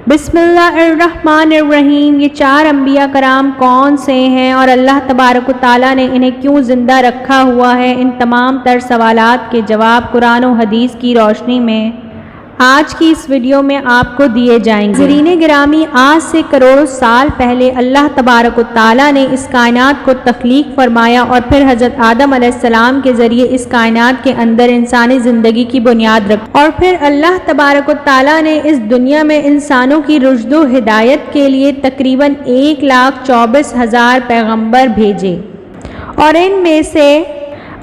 بسم اللہ الرحمن الرحیم۔ یہ چار انبیاء کرام کون سے ہیں اور اللہ تبارک و تعالیٰ نے انہیں کیوں زندہ رکھا ہوا ہے؟ ان تمام تر سوالات کے جواب قرآن و حدیث کی روشنی میں آج کی اس ویڈیو میں آپ کو دیے جائیں گے۔ ناظرین گرامی، آج سے کروڑوں سال پہلے اللہ تبارک و تعالیٰ نے اس کائنات کو تخلیق فرمایا اور پھر حضرت آدم علیہ السلام کے ذریعے اس کائنات کے اندر انسانی زندگی کی بنیاد رکھی، اور پھر اللہ تبارک و تعالیٰ نے اس دنیا میں انسانوں کی رشد و ہدایت کے لیے تقریباً 1,24,000 پیغمبر بھیجے، اور ان میں سے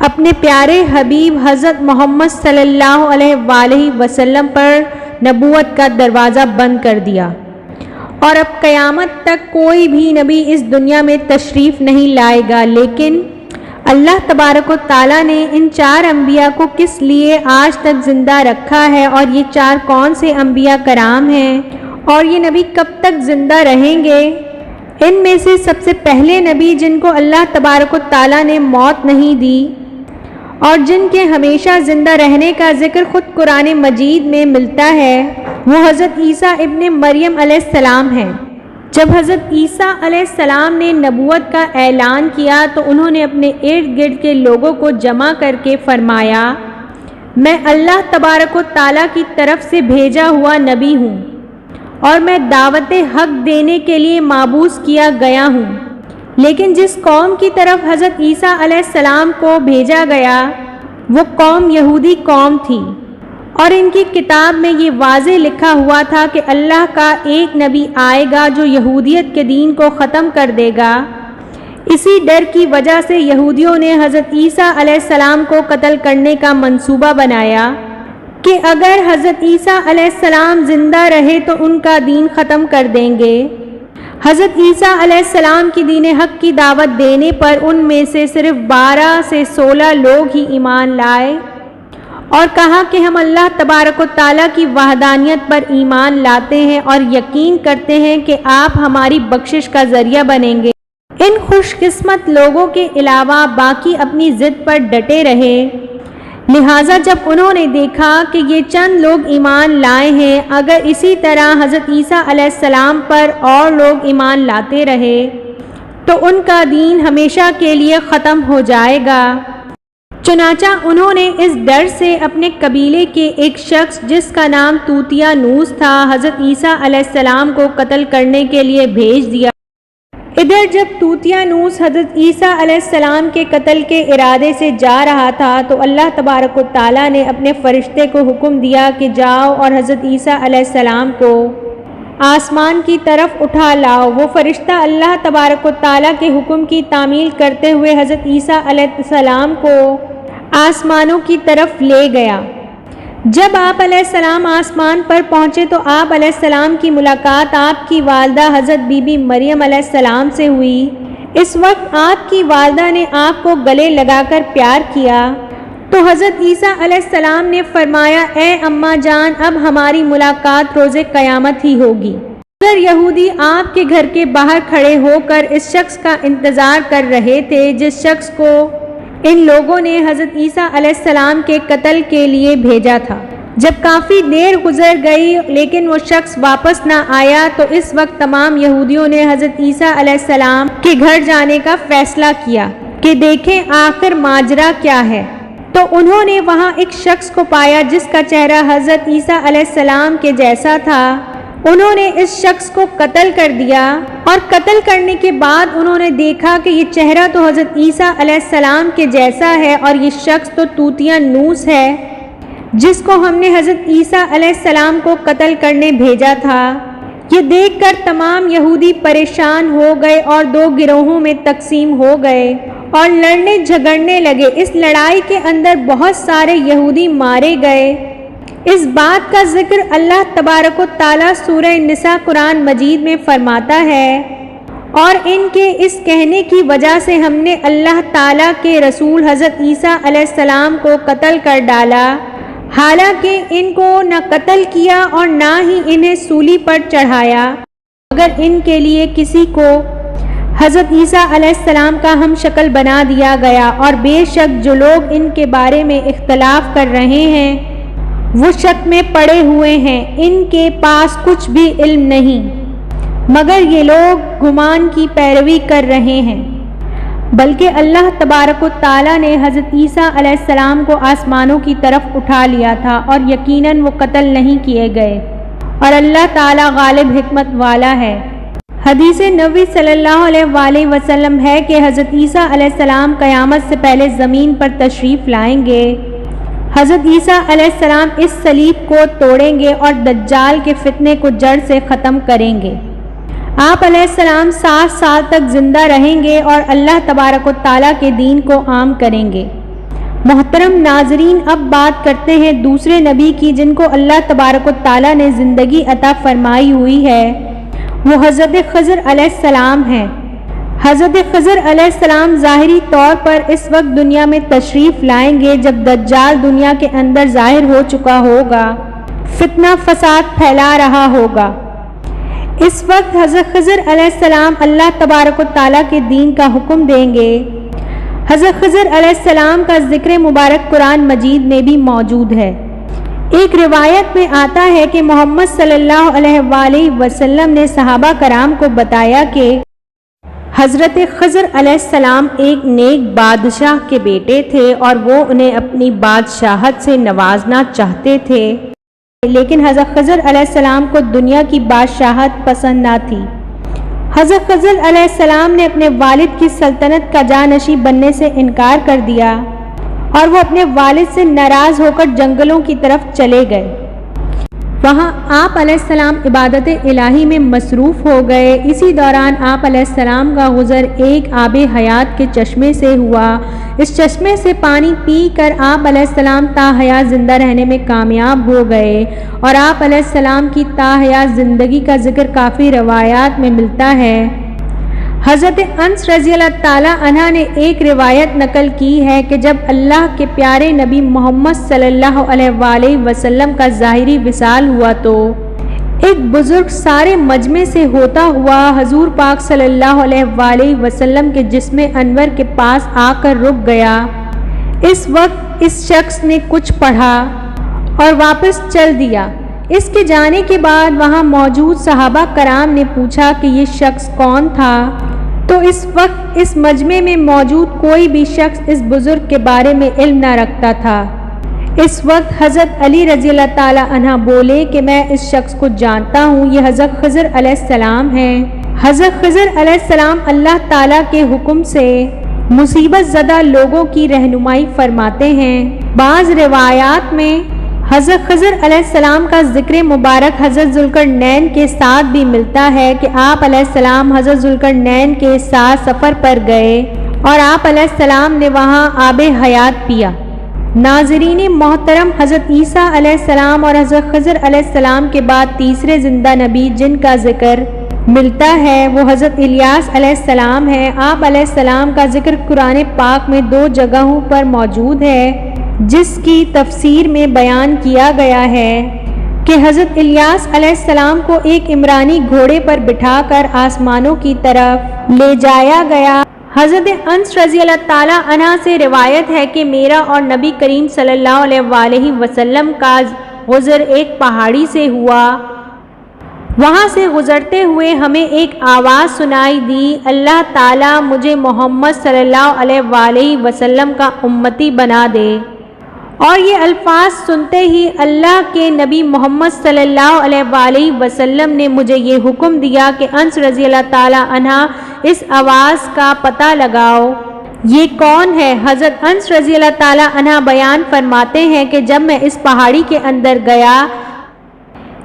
اپنے پیارے حبیب حضرت محمد صلی اللہ علیہ وآلہ وسلم پر نبوت کا دروازہ بند کر دیا، اور اب قیامت تک کوئی بھی نبی اس دنیا میں تشریف نہیں لائے گا۔ لیکن اللہ تبارک و تعالیٰ نے ان چار انبیاء کو کس لیے آج تک زندہ رکھا ہے، اور یہ چار کون سے انبیاء کرام ہیں، اور یہ نبی کب تک زندہ رہیں گے؟ ان میں سے سب سے پہلے نبی جن کو اللہ تبارک و تعالیٰ نے موت نہیں دی اور جن کے ہمیشہ زندہ رہنے کا ذکر خود قرآن مجید میں ملتا ہے، وہ حضرت عیسیٰ ابن مریم علیہ السلام ہیں۔ جب حضرت عیسیٰ علیہ السلام نے نبوت کا اعلان کیا تو انہوں نے اپنے ارد گرد کے لوگوں کو جمع کر کے فرمایا، میں اللہ تبارک و تعالیٰ کی طرف سے بھیجا ہوا نبی ہوں، اور میں دعوت حق دینے کے لیے مابعوث کیا گیا ہوں۔ لیکن جس قوم کی طرف حضرت عیسیٰ علیہ السلام کو بھیجا گیا وہ قوم یہودی قوم تھی، اور ان کی کتاب میں یہ واضح لکھا ہوا تھا کہ اللہ کا ایک نبی آئے گا جو یہودیت کے دین کو ختم کر دے گا۔ اسی ڈر کی وجہ سے یہودیوں نے حضرت عیسیٰ علیہ السلام کو قتل کرنے کا منصوبہ بنایا کہ اگر حضرت عیسیٰ علیہ السلام زندہ رہے تو ان کا دین ختم کر دیں گے۔ حضرت عیسیٰ علیہ السلام کی دین حق کی دعوت دینے پر ان میں سے صرف 12 سے 16 لوگ ہی ایمان لائے، اور کہا کہ ہم اللہ تبارک و تعالیٰ کی وحدانیت پر ایمان لاتے ہیں اور یقین کرتے ہیں کہ آپ ہماری بخشش کا ذریعہ بنیں گے۔ ان خوش قسمت لوگوں کے علاوہ باقی اپنی ضد پر ڈٹے رہے، لہٰذا جب انہوں نے دیکھا کہ یہ چند لوگ ایمان لائے ہیں، اگر اسی طرح حضرت عیسیٰ علیہ السلام پر اور لوگ ایمان لاتے رہے تو ان کا دین ہمیشہ کے لیے ختم ہو جائے گا۔ چنانچہ انہوں نے اس ڈر سے اپنے قبیلے کے ایک شخص جس کا نام توتیا نوس تھا، حضرت عیسیٰ علیہ السلام کو قتل کرنے کے لیے بھیج دیا۔ ادھر جب توتیا نوس حضرت عیسیٰ علیہ السلام کے قتل کے ارادے سے جا رہا تھا تو اللہ تبارک و تعالیٰ نے اپنے فرشتے کو حکم دیا کہ جاؤ اور حضرت عیسیٰ علیہ السلام کو آسمان کی طرف اٹھا لاؤ۔ وہ فرشتہ اللہ تبارک و تعالیٰ کے حکم کی تعمیل کرتے ہوئے حضرت عیسیٰ علیہ السلام کو آسمانوں کی طرف لے گیا۔ جب آپ علیہ السلام آسمان پر پہنچے تو آپ علیہ السلام کی ملاقات آپ کی والدہ حضرت بی بی مریم علیہ السلام سے ہوئی۔ اس وقت آپ کی والدہ نے آپ کو گلے لگا کر پیار کیا تو حضرت عیسیٰ علیہ السلام نے فرمایا، اے اماں جان، اب ہماری ملاقات روز قیامت ہی ہوگی۔ اگر یہودی آپ کے گھر کے باہر کھڑے ہو کر اس شخص کا انتظار کر رہے تھے جس شخص کو ان لوگوں نے حضرت عیسیٰ علیہ السلام کے قتل کے لیے بھیجا تھا۔ جب کافی دیر گزر گئی لیکن وہ شخص واپس نہ آیا تو اس وقت تمام یہودیوں نے حضرت عیسیٰ علیہ السلام کے گھر جانے کا فیصلہ کیا کہ دیکھیں آخر ماجرا کیا ہے۔ تو انہوں نے وہاں ایک شخص کو پایا جس کا چہرہ حضرت عیسیٰ علیہ السلام کے جیسا تھا۔ انہوں نے اس شخص کو قتل کر دیا، اور قتل کرنے کے بعد انہوں نے دیکھا کہ یہ چہرہ تو حضرت عیسیٰ علیہ السلام کے جیسا ہے، اور یہ شخص تو توتیا نوس ہے جس کو ہم نے حضرت عیسیٰ علیہ السلام کو قتل کرنے بھیجا تھا۔ یہ دیکھ کر تمام یہودی پریشان ہو گئے اور دو گروہوں میں تقسیم ہو گئے اور لڑنے جھگڑنے لگے۔ اس لڑائی کے اندر بہت سارے یہودی مارے گئے۔ اس بات کا ذکر اللہ تبارک و تعالیٰ سورہ نساء قرآن مجید میں فرماتا ہے، اور ان کے اس کہنے کی وجہ سے ہم نے اللہ تعالیٰ کے رسول حضرت عیسیٰ علیہ السلام کو قتل کر ڈالا، حالانکہ ان کو نہ قتل کیا اور نہ ہی انہیں سولی پر چڑھایا، مگر ان کے لیے کسی کو حضرت عیسیٰ علیہ السلام کا ہم شکل بنا دیا گیا۔ اور بے شک جو لوگ ان کے بارے میں اختلاف کر رہے ہیں وہ شک میں پڑے ہوئے ہیں، ان کے پاس کچھ بھی علم نہیں، مگر یہ لوگ گمان کی پیروی کر رہے ہیں۔ بلکہ اللہ تبارک و تعالیٰ نے حضرت عیسیٰ علیہ السلام کو آسمانوں کی طرف اٹھا لیا تھا، اور یقیناً وہ قتل نہیں کیے گئے، اور اللہ تعالیٰ غالب حکمت والا ہے۔ حدیث نبوی صلی اللہ علیہ وآلہ وسلم ہے کہ حضرت عیسیٰ علیہ السلام قیامت سے پہلے زمین پر تشریف لائیں گے۔ حضرت عیسیٰ علیہ السلام اس صلیب کو توڑیں گے اور دجال کے فتنے کو جڑ سے ختم کریں گے۔ آپ علیہ السلام 60 سال تک زندہ رہیں گے اور اللہ تبارک و تعالیٰ کے دین کو عام کریں گے۔ محترم ناظرین، اب بات کرتے ہیں دوسرے نبی کی جن کو اللہ تبارک و تعالیٰ نے زندگی عطا فرمائی ہوئی ہے، وہ حضرت خضر علیہ السلام ہیں۔ حضرت خضر علیہ السلام ظاہری طور پر اس وقت دنیا میں تشریف لائیں گے جب دجال دنیا کے اندر ظاہر ہو چکا ہوگا، فتنہ فساد پھیلا رہا ہوگا۔ اس وقت حضرت خضر علیہ السلام اللہ تبارک و تعالیٰ کے دین کا حکم دیں گے۔ حضرت خضر علیہ السلام کا ذکر مبارک قرآن مجید میں بھی موجود ہے۔ ایک روایت میں آتا ہے کہ محمد صلی اللہ علیہ وآلہ وسلم نے صحابہ کرام کو بتایا کہ حضرت خضر علیہ السلام ایک نیک بادشاہ کے بیٹے تھے اور وہ انہیں اپنی بادشاہت سے نوازنا چاہتے تھے، لیکن حضرت خضر علیہ السلام کو دنیا کی بادشاہت پسند نہ تھی۔ حضرت خضر علیہ السلام نے اپنے والد کی سلطنت کا جانشین بننے سے انکار کر دیا اور وہ اپنے والد سے ناراض ہو کر جنگلوں کی طرف چلے گئے۔ وہاں آپ علیہ السلام عبادت الہی میں مصروف ہو گئے۔ اسی دوران آپ علیہ السلام کا گزر ایک آب حیات کے چشمے سے ہوا۔ اس چشمے سے پانی پی کر آپ علیہ السلام تا حیات زندہ رہنے میں کامیاب ہو گئے، اور آپ علیہ السلام کی تا حیات زندگی کا ذکر کافی روایات میں ملتا ہے۔ حضرت انس رضی اللہ تعالیٰ عنہ نے ایک روایت نقل کی ہے کہ جب اللہ کے پیارے نبی محمد صلی اللہ علیہ وآلہ وسلم کا ظاہری وصال ہوا تو ایک بزرگ سارے مجمع سے ہوتا ہوا حضور پاک صلی اللہ علیہ وآلہ وسلم کے جسم انور کے پاس آ کر رک گیا۔ اس وقت اس شخص نے کچھ پڑھا اور واپس چل دیا۔ اس کے جانے کے بعد وہاں موجود صحابہ کرام نے پوچھا کہ یہ شخص کون تھا، تو اس وقت اس مجمع میں موجود کوئی بھی شخص اس بزرگ کے بارے میں علم نہ رکھتا تھا۔ اس وقت حضرت علی رضی اللہ تعالیٰ عنہ بولے کہ میں اس شخص کو جانتا ہوں، یہ حضرت خضر علیہ السلام ہیں۔ حضرت خضر علیہ السلام اللہ تعالیٰ کے حکم سے مصیبت زدہ لوگوں کی رہنمائی فرماتے ہیں۔ بعض روایات میں حضرت خضر علیہ السلام کا ذکر مبارک حضرت ذوالقرنین کے ساتھ بھی ملتا ہے کہ آپ علیہ السلام حضرت ذوالقرنین کے ساتھ سفر پر گئے اور آپ علیہ السلام نے وہاں آب حیات پیا۔ ناظرین محترم، حضرت عیسیٰ علیہ السلام اور حضرت خضر علیہ السلام کے بعد تیسرے زندہ نبی جن کا ذکر ملتا ہے وہ حضرت الیاس علیہ السلام ہے۔ آپ علیہ السلام کا ذکر قرآن پاک میں 2 جگہوں پر موجود ہے، جس کی تفسیر میں بیان کیا گیا ہے کہ حضرت الیاس علیہ السلام کو ایک عمرانی گھوڑے پر بٹھا کر آسمانوں کی طرف لے جایا گیا۔ حضرت انس رضی اللہ تعالیٰ عنہ سے روایت ہے کہ میرا اور نبی کریم صلی اللہ علیہ وآلہ وسلم کا گزر ایک پہاڑی سے ہوا۔ وہاں سے گزرتے ہوئے ہمیں ایک آواز سنائی دی، اللہ تعالیٰ مجھے محمد صلی اللہ علیہ وآلہ وسلم کا امتی بنا دے۔ اور یہ الفاظ سنتے ہی اللہ کے نبی محمد صلی اللہ علیہ وآلہ وسلم نے مجھے یہ حکم دیا کہ انس رضی اللہ تعالیٰ عنہ اس آواز کا پتہ لگاؤ، یہ کون ہے؟ حضرت انس رضی اللہ تعالیٰ عنہ بیان فرماتے ہیں کہ جب میں اس پہاڑی کے اندر گیا،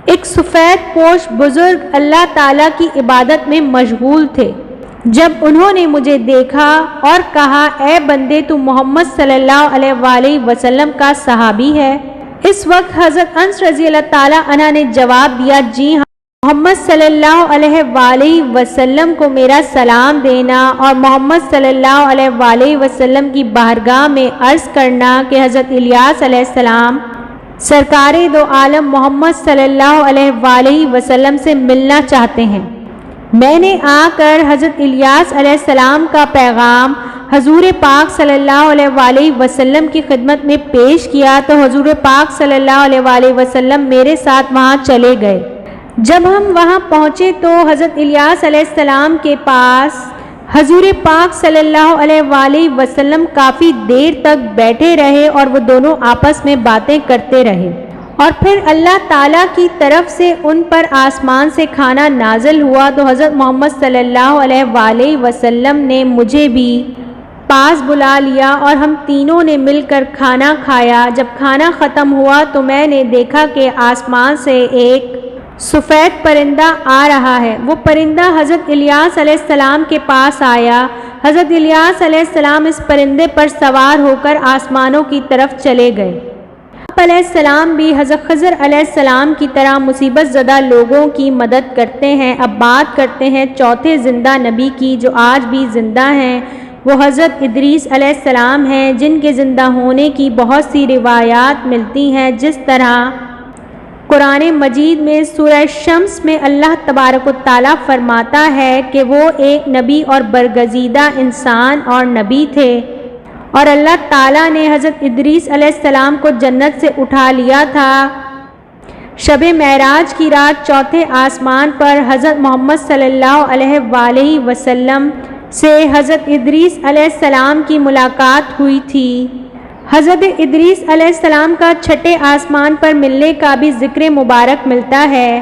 ایک سفید پوش بزرگ اللہ تعالیٰ کی عبادت میں مشغول تھے۔ جب انہوں نے مجھے دیکھا اور کہا، اے بندے تو محمد صلی اللہ علیہ وآلہ وسلم کا صحابی ہے؟ اس وقت حضرت انس رضی اللہ تعالیٰ عنہ نے جواب دیا، جی ہاں، محمد صلی اللہ علیہ وآلہ وسلم کو میرا سلام دینا اور محمد صلی اللہ علیہ وآلہ وسلم کی بارگاہ میں عرض کرنا کہ حضرت الیاس علیہ السلام سرکار دو عالم محمد صلی اللہ علیہ وآلہ وسلم سے ملنا چاہتے ہیں۔ میں نے آ کر حضرت الیاس علیہ السلام کا پیغام حضور پاک صلی اللہ علیہ وآلہ وسلم کی خدمت میں پیش کیا تو حضور پاک صلی اللہ علیہ وآلہ وسلم میرے ساتھ وہاں چلے گئے۔ جب ہم وہاں پہنچے تو حضرت الیاس علیہ السلام کے پاس حضور پاک صلی اللہ علیہ وآلہ وسلم کافی دیر تک بیٹھے رہے اور وہ دونوں آپس میں باتیں کرتے رہے، اور پھر اللہ تعالیٰ کی طرف سے ان پر آسمان سے کھانا نازل ہوا تو حضرت محمد صلی اللہ علیہ وآلہ وسلم نے مجھے بھی پاس بلا لیا اور ہم تینوں نے مل کر کھانا کھایا۔ جب کھانا ختم ہوا تو میں نے دیکھا کہ آسمان سے ایک سفید پرندہ آ رہا ہے۔ وہ پرندہ حضرت الیاس علیہ السلام کے پاس آیا۔ حضرت الیاس علیہ السلام اس پرندے پر سوار ہو کر آسمانوں کی طرف چلے گئے۔ آپ علیہ السلام بھی حضرت خضر علیہ السلام کی طرح مصیبت زدہ لوگوں کی مدد کرتے ہیں۔ اب بات کرتے ہیں چوتھے زندہ نبی کی جو آج بھی زندہ ہیں، وہ حضرت ادریس علیہ السلام ہیں، جن کے زندہ ہونے کی بہت سی روایات ملتی ہیں، جس طرح قرآن مجید میں سورہ شمس میں اللہ تبارک و تعالیٰ فرماتا ہے کہ وہ ایک نبی اور برگزیدہ انسان اور نبی تھے، اور اللہ تعالیٰ نے حضرت ادریس علیہ السلام کو جنت سے اٹھا لیا تھا۔ شب معراج کی رات چوتھے آسمان پر حضرت محمد صلی اللہ علیہ وآلہ وسلم سے حضرت ادریس علیہ السلام کی ملاقات ہوئی تھی۔ حضرت ادریس علیہ السلام کا چھٹے آسمان پر ملنے کا بھی ذکر مبارک ملتا ہے۔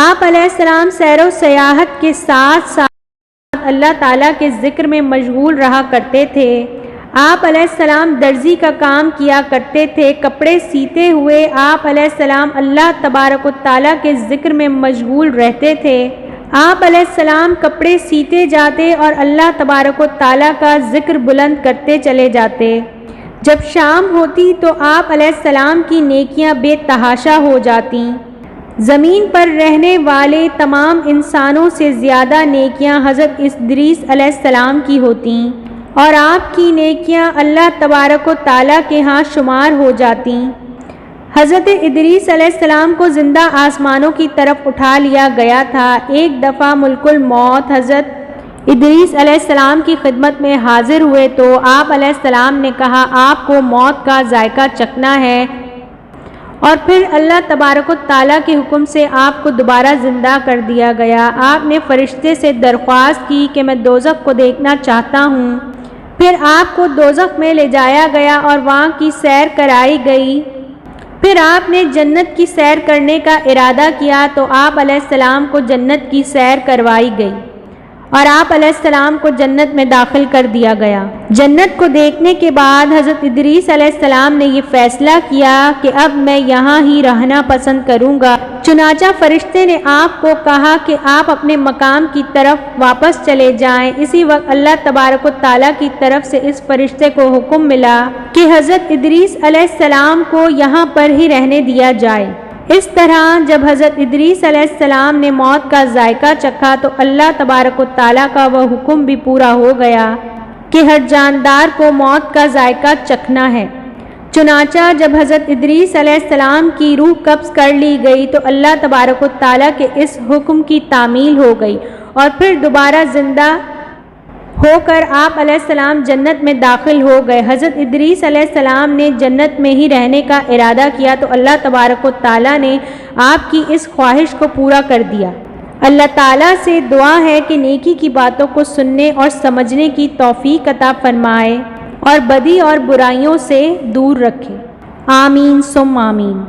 آپ علیہ السلام سیر و سیاحت کے ساتھ ساتھ اللہ تعالیٰ کے ذکر میں مشغول رہا کرتے تھے۔ آپ علیہ السلام درزی کا کام کیا کرتے تھے۔ کپڑے سیتے ہوئے آپ علیہ السلام اللہ تبارک و تعالیٰ کے ذکر میں مشغول رہتے تھے۔ آپ علیہ السلام کپڑے سیتے جاتے اور اللہ تبارک و تعالیٰ کا ذکر بلند کرتے چلے جاتے۔ جب شام ہوتی تو آپ علیہ السلام کی نیکیاں بے تحاشا ہو جاتی۔ زمین پر رہنے والے تمام انسانوں سے زیادہ نیکیاں حضرت ادریس علیہ السلام کی ہوتیں، اور آپ کی نیکیاں اللہ تبارک و تعالیٰ کے ہاں شمار ہو جاتیں۔ حضرت ادریس علیہ السلام کو زندہ آسمانوں کی طرف اٹھا لیا گیا تھا۔ ایک دفعہ ملک الموت حضرت ادریس علیہ السلام کی خدمت میں حاضر ہوئے تو آپ علیہ السلام نے کہا آپ کو موت کا ذائقہ چکھنا ہے، اور پھر اللہ تبارک و تعالیٰ کے حکم سے آپ کو دوبارہ زندہ کر دیا گیا۔ آپ نے فرشتے سے درخواست کی کہ میں دوزخ کو دیکھنا چاہتا ہوں۔ پھر آپ کو دوزخ میں لے جایا گیا اور وہاں کی سیر کرائی گئی۔ پھر آپ نے جنت کی سیر کرنے کا ارادہ کیا تو آپ علیہ السلام کو جنت کی سیر کروائی گئی اور آپ علیہ السلام کو جنت میں داخل کر دیا گیا۔ جنت کو دیکھنے کے بعد حضرت ادریس علیہ السلام نے یہ فیصلہ کیا کہ اب میں یہاں ہی رہنا پسند کروں گا۔ چنانچہ فرشتے نے آپ کو کہا کہ آپ اپنے مقام کی طرف واپس چلے جائیں۔ اسی وقت اللہ تبارک و تعالیٰ کی طرف سے اس فرشتے کو حکم ملا کہ حضرت ادریس علیہ السلام کو یہاں پر ہی رہنے دیا جائے۔ اس طرح جب حضرت ادریس علیہ السلام نے موت کا ذائقہ چکھا تو اللہ تبارک و تعالیٰ کا وہ حکم بھی پورا ہو گیا کہ ہر جاندار کو موت کا ذائقہ چکھنا ہے۔ چنانچہ جب حضرت ادریس علیہ السلام کی روح قبض کر لی گئی تو اللہ تبارک و تعالیٰ کے اس حکم کی تعمیل ہو گئی، اور پھر دوبارہ زندہ ہو کر آپ علیہ السلام جنت میں داخل ہو گئے۔ حضرت ادریس علیہ السلام نے جنت میں ہی رہنے کا ارادہ کیا تو اللہ تبارک و تعالیٰ نے آپ کی اس خواہش کو پورا کر دیا۔ اللہ تعالیٰ سے دعا ہے کہ نیکی کی باتوں کو سننے اور سمجھنے کی توفیق عطا فرمائے اور بدی اور برائیوں سے دور رکھے۔ آمین ثم آمین۔